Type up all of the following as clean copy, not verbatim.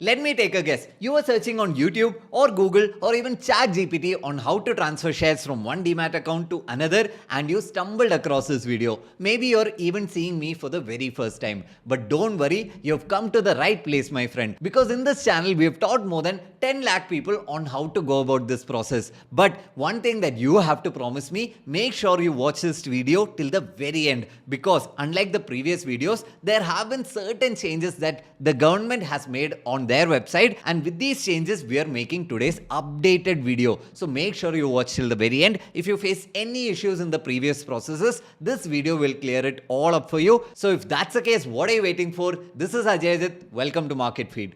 Let me take a guess. You were searching on YouTube or Google or even ChatGPT on how to transfer shares from one Demat account to another, and you stumbled across this video. Maybe you're even seeing me for the very first time. But don't worry, you've come to the right place, my friend. Because in this channel, we have taught more than 10 lakh people on how to go about this process. But one thing that you have to promise me, make sure you watch this video till the very end. Because unlike the previous videos, there have been certain changes that the government has made on their website, and with these changes we are making today's updated video. So make sure you watch till the very end. If you face any issues in the previous processes, this video will clear it all up for you. So if that's the case, what are you waiting for? This is Ajay. Welcome to Market Feed.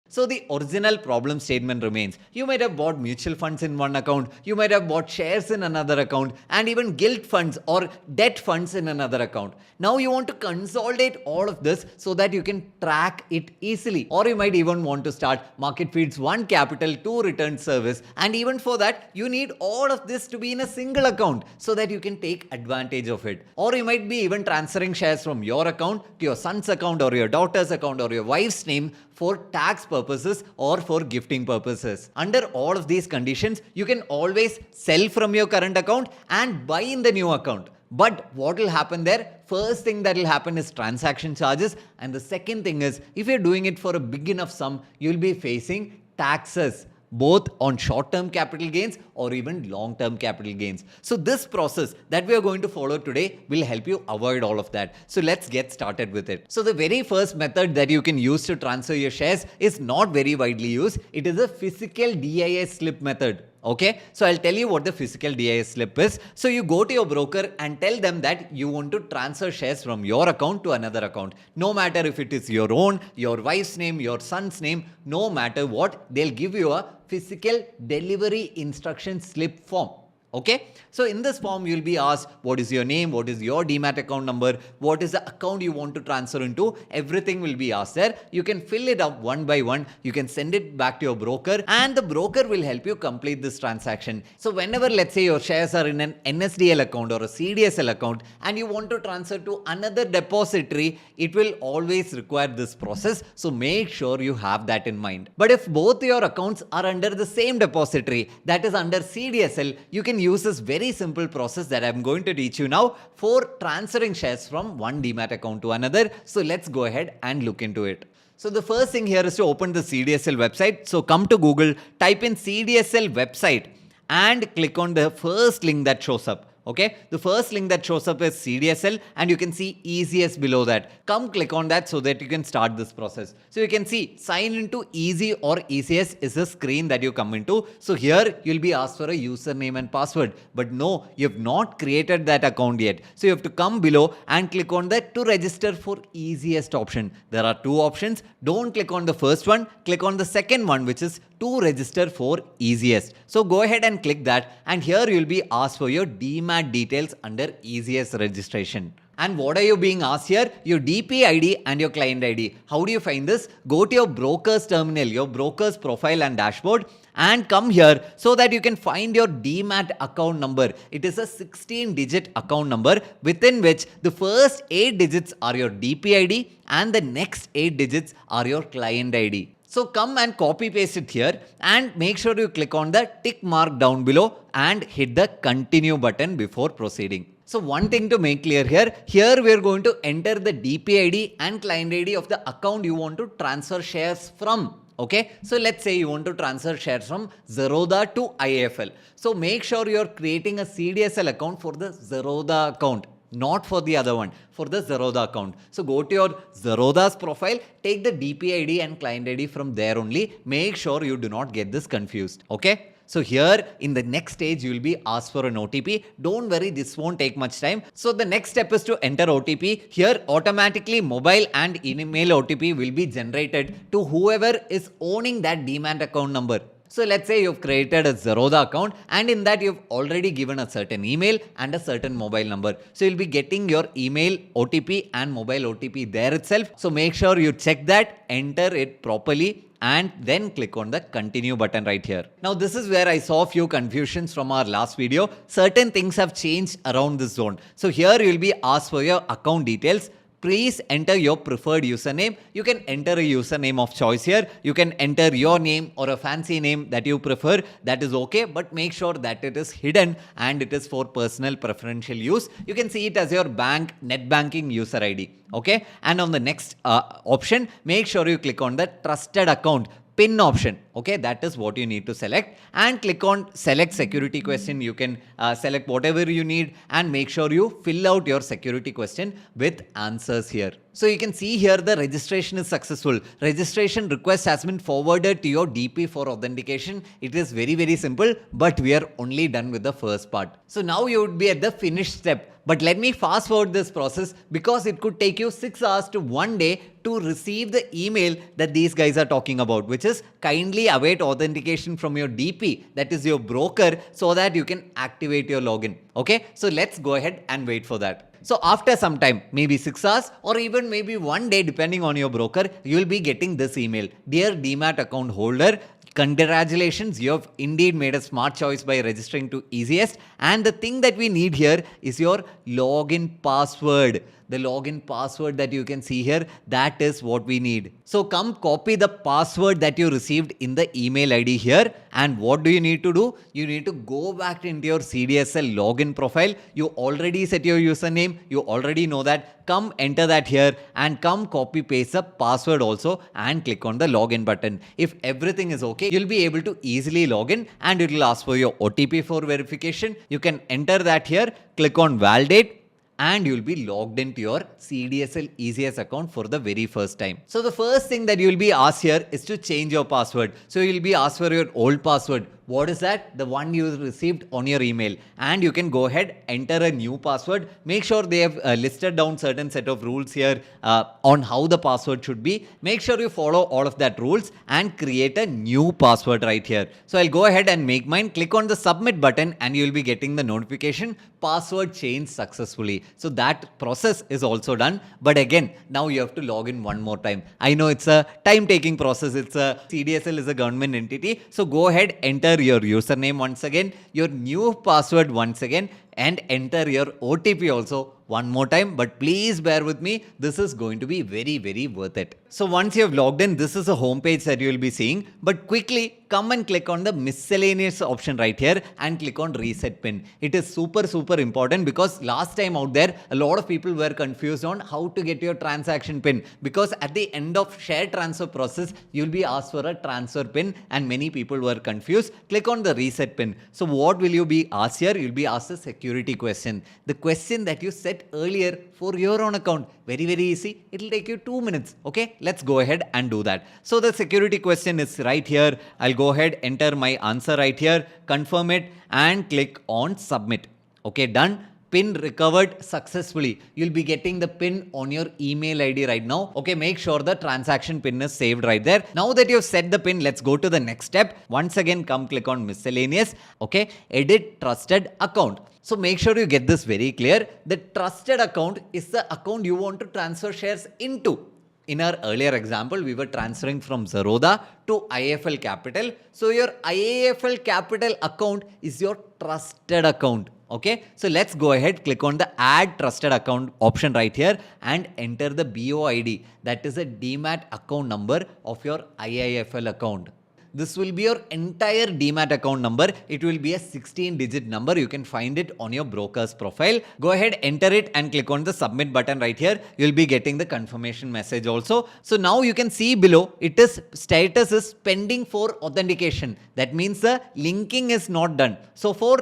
So the original problem statement remains. You might have bought mutual funds in one account, you might have bought shares in another account, and even gilt funds or debt funds in another account. Now you want to consolidate all of this so that you can track it easily. Or you might even want to start Market Feed's one capital, two return service. And even for that, you need all of this to be in a single account so that you can take advantage of it. Or you might be even transferring shares from your account to your son's account or your daughter's account or your wife's name for tax purposes or for gifting purposes. Under all of these conditions, you can always sell from your current account and buy in the new account. But what will happen there? First thing that will happen is transaction charges. And the second thing is, if you're doing it for a big enough sum, you'll be facing taxes, both on short-term capital gains or even long-term capital gains. So this process that we are going to follow today will help you avoid all of that. So let's get started with it. So the very first method that you can use to transfer your shares is not very widely used. It is a physical DIS slip method. Okay, so I'll tell you what the physical DIS slip is. So you go to your broker and tell them that you want to transfer shares from your account to another account. No matter if it is your own, your wife's name, your son's name, no matter what, they'll give you a physical delivery instruction slip form. Okay, so in this form, you'll be asked what is your name, what is your Demat account number, what is the account you want to transfer into. Everything will be asked there. You can fill it up one by one. You can send it back to your broker, and the broker will help you complete this transaction. So whenever, let's say, your shares are in an NSDL account or a CDSL account and you want to transfer to another depository, it will always require this process. So make sure you have that in mind. But if both your accounts are under the same depository, that is under CDSL, you can use this very simple process that I'm going to teach you now for transferring shares from one Demat account to another. So let's go ahead and look into it. So the first thing here is to open the CDSL website. So come to Google, type in CDSL website and click on the first link that shows up. Okay, the first link that shows up is CDSL, and you can see ECS below that. Come click on that so that you can start this process. So you can see sign into Easy or ECS is the screen that you come into. So here you'll be asked for a username and password, but no, you have not created that account yet. So you have to come below and click on that to register for easiest option. There are two options. Don't click on the first one, click on the second one, which is to register for easiest. So go ahead and click that, and here you'll be asked for your Demat details under easiest registration. And what are you being asked here? Your DP ID and your client ID. How do you find this? Go to your broker's terminal, your broker's profile and dashboard, and come here so that you can find your Demat account number. It is a 16-digit account number within which the first 8 digits are your DP ID and the next 8 digits are your client ID. So come and copy paste it here and make sure you click on the tick mark down below and hit the continue button before proceeding. So one thing to make clear here we are going to enter the DP ID and client ID of the account you want to transfer shares from. Okay, so let's say you want to transfer shares from Zerodha to IIFL. So make sure you're creating a CDSL account for the Zerodha account, not for the other one, for the Zerodha account. So go to your Zerodha's profile, take the DP ID and client ID from there only. Make sure you do not get this confused. Okay. So here in the next stage, you will be asked for an OTP. Don't worry, this won't take much time. So the next step is to enter OTP. Here automatically mobile and email OTP will be generated to whoever is owning that Demat account number. So let's say you've created a Zerodha account, and in that you've already given a certain email and a certain mobile number. So you'll be getting your email OTP and mobile OTP there itself. So make sure you check that, enter it properly, and then click on the continue button right here. Now this is where I saw a few confusions from our last video. Certain things have changed around this zone. So here you'll be asked for your account details. please enter your preferred username. You can enter a username of choice here. You can enter your name or a fancy name that you prefer. That is okay, but make sure that it is hidden and it is for personal preferential use. You can see it as your bank net banking user ID. Okay, and on the next option, make sure you click on the trusted account PIN option. Okay, that is what you need to select, and click on select security question. You can select whatever you need and make sure you fill out your security question with answers here. So you can see here the registration is successful. Registration request has been forwarded to your DP for authentication. It is very, very simple, but we are only done with the first part. So now you would be at the finish step. But let me fast forward this process because it could take you 6 hours to 1 day to receive the email that these guys are talking about, which is kindly await authentication from your DP, that is your broker, so that you can activate your login. Okay, so let's go ahead and wait for that. So after some time, maybe 6 hours or even maybe 1 day, depending on your broker, you will be getting this email. Dear Demat account holder, congratulations, you have indeed made a smart choice by registering to Easiest. And the thing that we need here is your login password. The login password that you can see here, that is what we need. So come copy the password that you received in the email ID here. And what do you need to do? You need to go back into your CDSL login profile. You already set your username. You already know that. Come enter that here and come copy paste the password also and click on the login button. If everything is okay, you'll be able to easily log in and it will ask for your OTP for verification. You can enter that here, click on validate, and you'll be logged into your CDSL Easiest account for the very first time. So the first thing that you'll be asked here is to change your password. So you'll be asked for your old password. What is that? The one you received on your email. And you can go ahead, enter a new password. Make sure they have listed down certain set of rules here on how the password should be. Make sure you follow all of that rules and create a new password right here. So I'll go ahead and make mine. Click on the submit button and you'll be getting the notification password changed successfully. So that process is also done. But again, now you have to log in one more time. I know it's a time-taking process. CDSL is a government entity. So go ahead, enter your username once again, your new password once again, and enter your OTP also one more time. But please bear with me. This is going to be very, very worth it. So once you have logged in, this is a home page that you will be seeing. But quickly come and click on the miscellaneous option right here and click on reset pin. It is super, super important because last time out there, a lot of people were confused on how to get your transaction pin, because at the end of share transfer process, you'll be asked for a transfer pin and many people were confused. Click on the reset pin. So what will you be asked here? You'll be asked a security question. The question that you set earlier for your own account. Very, very easy. It'll take you 2 minutes. Okay, let's go ahead and do that. So the security question is right here. I'll go ahead, enter my answer right here, confirm it and click on submit. Okay, done. PIN recovered successfully. You'll be getting the PIN on your email ID right now. Okay, make sure the transaction PIN is saved right there. Now that you've set the PIN, let's go to the next step. Once again, come click on miscellaneous. Okay, edit trusted account. So make sure you get this very clear. The trusted account is the account you want to transfer shares into. In our earlier example, we were transferring from Zerodha to IIFL Capital. So your IIFL Capital account is your trusted account. Okay, so let's go ahead, click on the add trusted account option right here and enter the BOID. That is a Demat account number of your IIFL account. This will be your entire Demat account number. It will be a 16-digit number. You can find it on your broker's profile. Go ahead, enter it and click on the submit button right here. You'll be getting the confirmation message also. So now you can see below, it is status is pending for authentication. That means the linking is not done. So for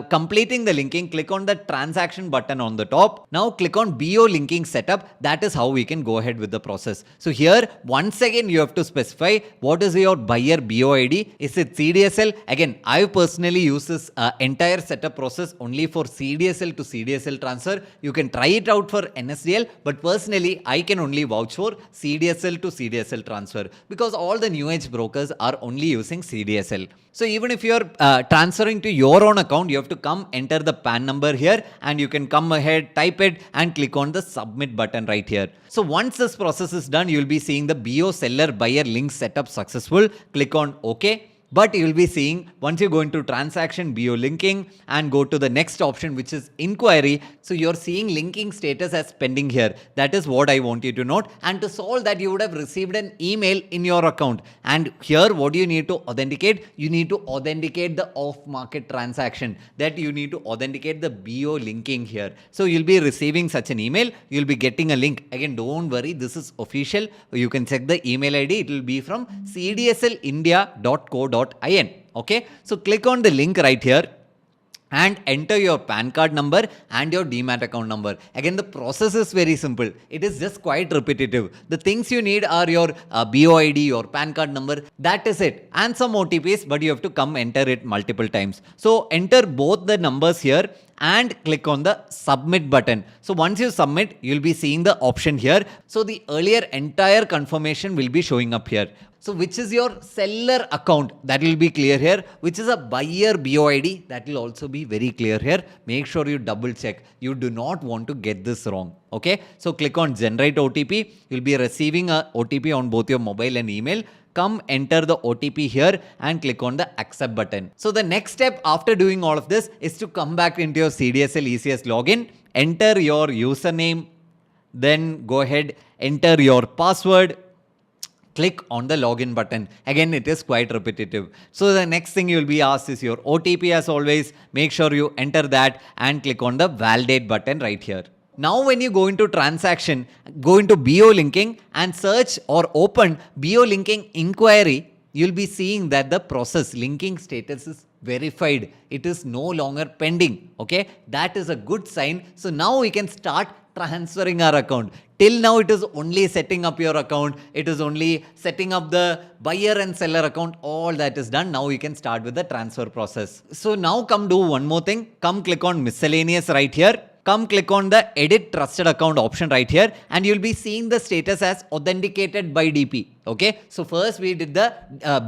completing the linking, click on the transaction button on the top. Now click on BO linking setup. That is how we can go ahead with the process. So here, once again, you have to specify what is your buyer BOID. Is it CDSL? Again, I personally use this entire setup process only for CDSL to CDSL transfer. You can try it out for NSDL, but personally, I can only vouch for CDSL to CDSL transfer because all the new age brokers are only using CDSL. So even if you're transferring to your own account, you have to come enter the PAN number here and you can come ahead, type it and click on the submit button right here. So once this process is done, you'll be seeing the BO seller buyer link setup successful. Click on OK. But you will be seeing once you go into transaction, BO linking and go to the next option, which is inquiry. So you're seeing linking status as pending here. That is what I want you to note. And to solve that, you would have received an email in your account. And here, what do you need to authenticate? You need to authenticate the off-market transaction. That you need to authenticate the BO linking here. So you'll be receiving such an email. You'll be getting a link. Again, don't worry. This is official. You can check the email ID. It will be from cdslIndia.co.in. Okay, so click on the link right here and enter your PAN card number and your Demat account number. Again, the process is very simple. It is just quite repetitive. The things you need are your BOID, your PAN card number. That is it. And some OTPs, but you have to come enter it multiple times. So enter both the numbers here and click on the submit button. So once you submit, you'll be seeing the option here. So the earlier entire confirmation will be showing up here. So which is your seller account, that will be clear here. Which is a buyer BOID, that will also be very clear here. Make sure you double check. You do not want to get this wrong. Okay, so click on generate OTP. You'll be receiving a OTP on both your mobile and email. Come enter the OTP here and click on the accept button. So the next step after doing all of this is to come back into your CDSL ECS login, enter your username, then go ahead, enter your password, click on the login button. Again, it is quite repetitive. So the next thing you'll be asked is your OTP as always. Make sure you enter that and click on the validate button right here. Now when you go into transaction, go into BO linking and search or open BO linking inquiry, you'll be seeing that the process linking status is verified. It is no longer pending. Okay, that is a good sign. So now we can start transferring our account. Till now, it is only setting up your account. It is only setting up the buyer and seller account. All that is done. Now we can start with the transfer process. So now come do one more thing. Come click on miscellaneous right here. Come click on the edit trusted account option right here and you'll be seeing the status as authenticated by DP. Okay, so first we did the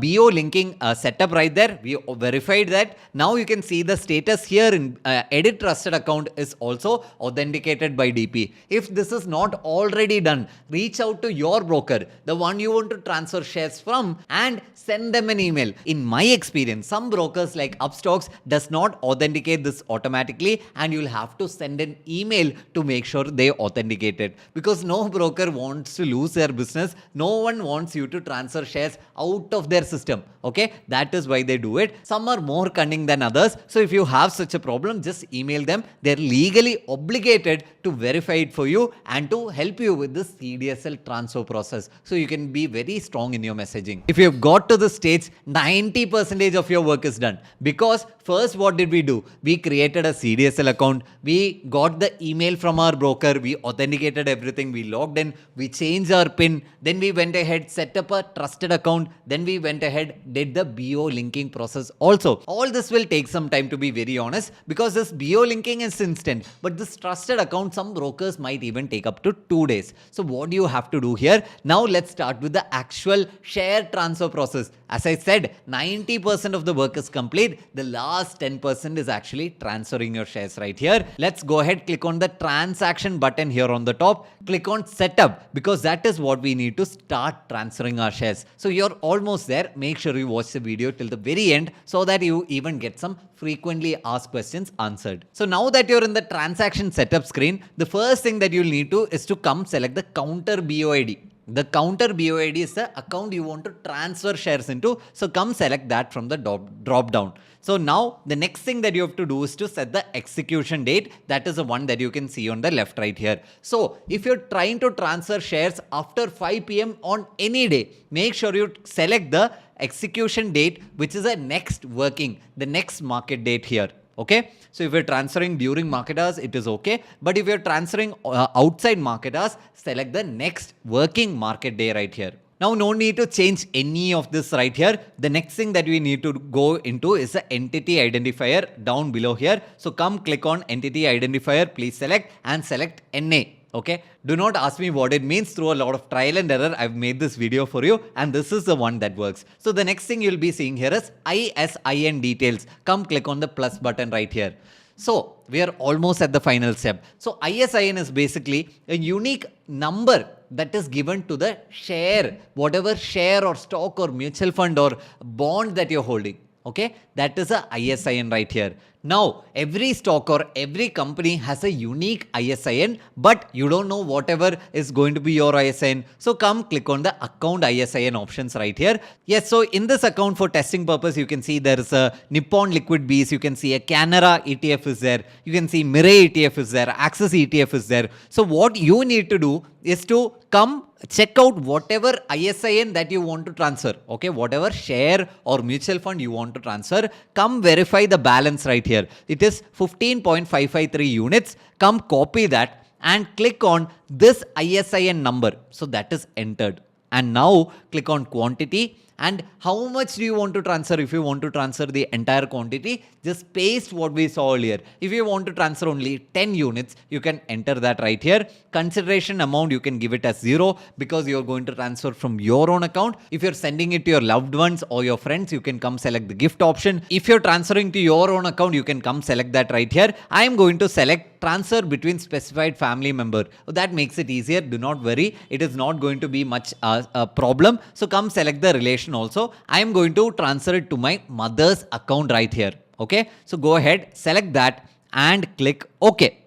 BO linking setup right there. We verified that. Now you can see the status here in edit trusted account is also authenticated by DP. If this is not already done, reach out to your broker, the one you want to transfer shares from, and send them an email. In my experience, some brokers like Upstox does not authenticate this automatically and you'll have to send an email to make sure they authenticate it, because no broker wants to lose their business. No one wants you to transfer shares out of their system. Okay, that is why they do it. Some are more cunning than others. So if you have such a problem, just email them. They're legally obligated to verify it for you and to help you with this CDSL transfer process. So you can be very strong in your messaging. If you've got to the stage, 90% of your work is done. Because first, what did we do? We created a CDSL account. We got the email from our broker. We authenticated everything. We logged in. We changed our PIN. Then we went ahead, set up a trusted account. Then we went ahead, did the BO linking process also. All this will take some time, to be very honest, because this BO linking is instant. But this trusted account, some brokers might even take up to 2 days. So what do you have to do here? Now let's start with the actual share transfer process. As I said, 90% of the work is complete. The last 10% is actually transferring your shares right here. Let's go ahead, click on the transaction button here on the top. Click on setup, because that is what we need to start transferring our shares. So you're almost there. Make sure you watch the video till the very end so that you even get some frequently asked questions answered. So now that you're in the transaction setup screen, the first thing that you'll need to is to come select the counter BOID. The counter BOID is the account you want to transfer shares into. So come select that from the drop down. So now the next thing that you have to do is to set the execution date. That is the one that you can see on the left right here. So if you're trying to transfer shares after 5 p.m. on any day, make sure you select the execution date, which is the next market date here. Okay, so if you're transferring during market hours, it is okay. But if you're transferring outside market hours, select the next working market day right here. Now, no need to change any of this right here. The next thing that we need to go into is the entity identifier down below here. So come click on entity identifier, please select and select NA. Okay, do not ask me what it means. Through a lot of trial and error, I've made this video for you, and this is the one that works. So the next thing you'll be seeing here is ISIN details. Come click on the plus button right here. So we are almost at the final step. So ISIN is basically a unique number that is given to the share, whatever share or stock or mutual fund or bond that you're holding. Okay, that is a ISIN right here. Now, every stock or every company has a unique ISIN, but you don't know whatever is going to be your ISIN. So come click on the account ISIN options right here. Yes, so in this account for testing purpose, you can see there is a Nippon Liquid Bees, you can see a Canara ETF is there, you can see Mirai ETF is there, Axis ETF is there. So what you need to do is to come check out whatever ISIN that you want to transfer. Okay, whatever share or mutual fund you want to transfer, come verify the balance right here. It is 15.553 units. Come copy that and click on this ISIN number. So that is entered. And now click on quantity. And how much do you want to transfer? If you want to transfer the entire quantity, just paste what we saw earlier. If you want to transfer only 10 units, you can enter that right here. Consideration amount, you can give it as 0 because you're going to transfer from your own account. If you're sending it to your loved ones or your friends, you can come select the gift option. If you're transferring to your own account, you can come select that right here. I am going to select transfer between specified family member. That makes it easier. Do not worry. It is not going to be much a problem. So come select the relation also. I am going to transfer it to my mother's account right here. Okay. So go ahead, select that and click OK.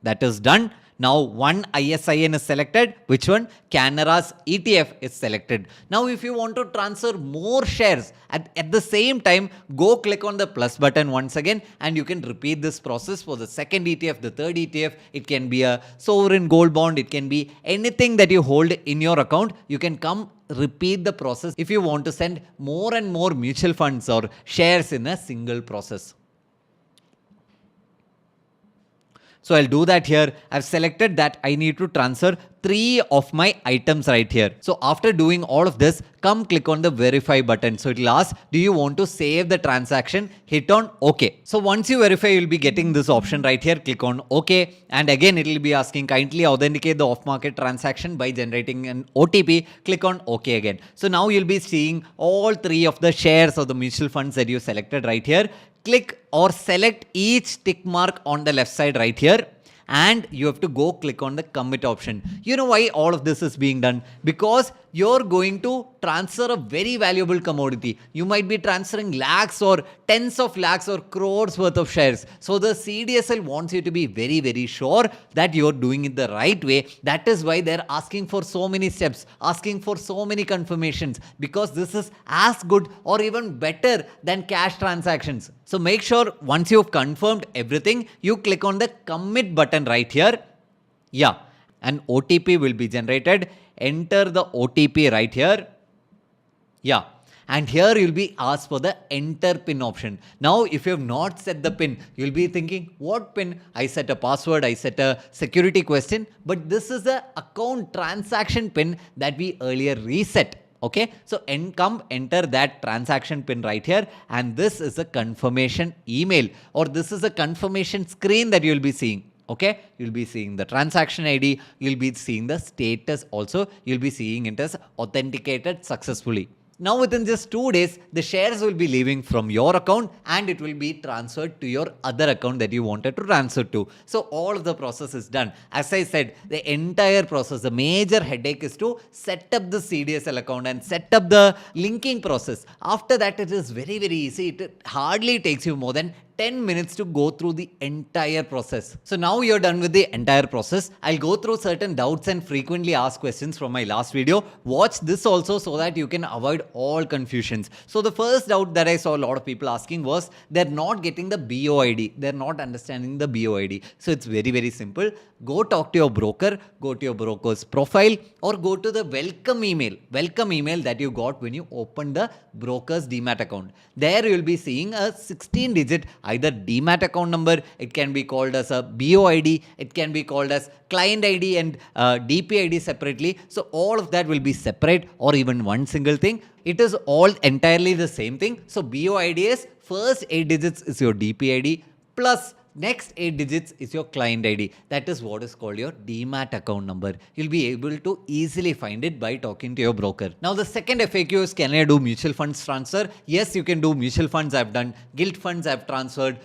That is done. Now one ISIN is selected. Which one? Canara's ETF is selected. Now if you want to transfer more shares at the same time, go click on the plus button once again and you can repeat this process for the second ETF, the third ETF. It can be a sovereign gold bond. It can be anything that you hold in your account. You can come repeat the process if you want to send more and more mutual funds or shares in a single process. So I'll do that here. I've selected that I need to transfer 3 of my items right here. So after doing all of this, come click on the verify button. So it'll ask, do you want to save the transaction? Hit on OK. So once you verify, you'll be getting this option right here. Click on OK. And again, it'll be asking kindly authenticate the off-market transaction by generating an OTP. Click on OK again. So now you'll be seeing all 3 of the shares of the mutual funds that you selected right here. Click or select each tick mark on the left side right here. And you have to go click on the commit option. You know why all of this is being done? Because you're going to transfer a very valuable commodity. You might be transferring lakhs or tens of lakhs or crores worth of shares. So the CDSL wants you to be very, very sure that you're doing it the right way. That is why they're asking for so many steps, asking for so many confirmations, because this is as good or even better than cash transactions. So make sure once you've confirmed everything, you click on the commit button right here. Yeah, an OTP will be generated. Enter the OTP right here. Yeah. And here you'll be asked for the enter PIN option. Now, if you have not set the PIN, you'll be thinking, what PIN? I set a password, I set a security question, but this is the account transaction PIN that we earlier reset. Okay, so come enter that transaction PIN right here, and this is a confirmation email, or this is a confirmation screen that you'll be seeing. Okay, you'll be seeing the transaction ID, you'll be seeing the status also, you'll be seeing it as authenticated successfully. Now within just 2 days, the shares will be leaving from your account and it will be transferred to your other account that you wanted to transfer to. So all of the process is done. As I said, the entire process, the major headache is to set up the CDSL account and set up the linking process. After that, it is very, very easy. It hardly takes you more than 10 minutes to go through the entire process. So now you're done with the entire process. I'll go through certain doubts and frequently asked questions from my last video. Watch this also so that you can avoid all confusions. So the first doubt that I saw a lot of people asking was they're not getting the BOID. They're not understanding the BOID. So it's very, very simple. Go talk to your broker, go to your broker's profile, or go to the welcome email that you got when you opened the broker's Demat account. There you'll be seeing a 16-digit either Demat account number, it can be called as a BOID, it can be called as client ID and DPID separately. So all of that will be separate or even one single thing. It is all entirely the same thing. So BOID is first 8 digits is your DPID plus next 8 digits is your client ID. That is what is called your Demat account number. You'll be able to easily find it by talking to your broker. Now the second FAQ is, can I do mutual funds transfer? Yes, you can do mutual funds. I've done gilt funds. I've transferred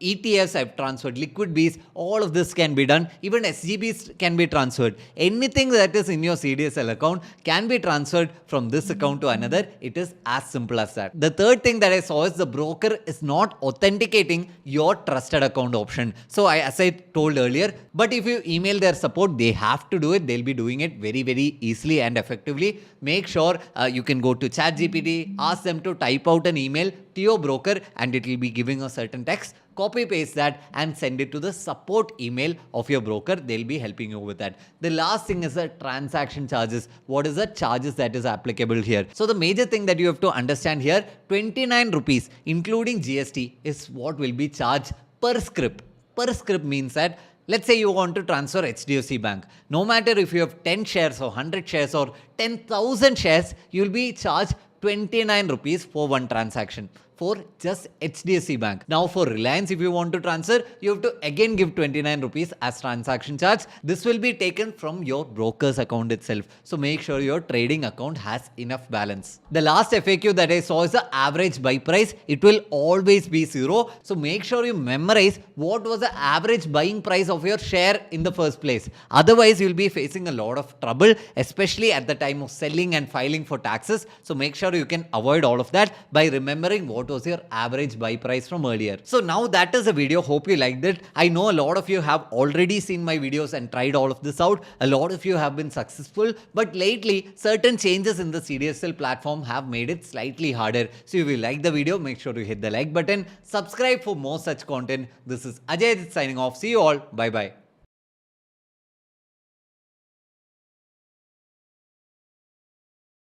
ETFs I've transferred, liquid Bs, all of this can be done. Even SGBs can be transferred. Anything that is in your CDSL account can be transferred from this account to another. It is as simple as that. The third thing that I saw is the broker is not authenticating your trusted account option. So as I told earlier, but if you email their support, they have to do it. They'll be doing it very, very easily and effectively. Make sure you can go to ChatGPT, ask them to type out an email to your broker and it will be giving a certain text. Copy paste that and send it to the support email of your broker. They'll be helping you with that. The last thing is the transaction charges. What is the charges that is applicable here? So the major thing that you have to understand here, 29 rupees including GST is what will be charged per script. Per script means that let's say you want to transfer HDFC Bank. No matter if you have 10 shares or 100 shares or 10,000 shares, you'll be charged 29 rupees for one transaction for just HDFC Bank. Now for Reliance, if you want to transfer, you have to again give 29 rupees as transaction charge. This will be taken from your broker's account itself. So make sure your trading account has enough balance. The last FAQ that I saw is the average buy price. It will always be 0. So make sure you memorize what was the average buying price of your share in the first place. Otherwise, you'll be facing a lot of trouble, especially at the time of selling and filing for taxes. So make sure you can avoid all of that by remembering what was your average buy price from earlier. So now that is a video. Hope you liked it. I know a lot of you have already seen my videos and tried all of this out. A lot of you have been successful, but lately certain changes in the CDSL platform have made it slightly harder. So if you like the video, make sure to hit the like button, subscribe for more such content. This is Ajay signing off. See you all. Bye bye.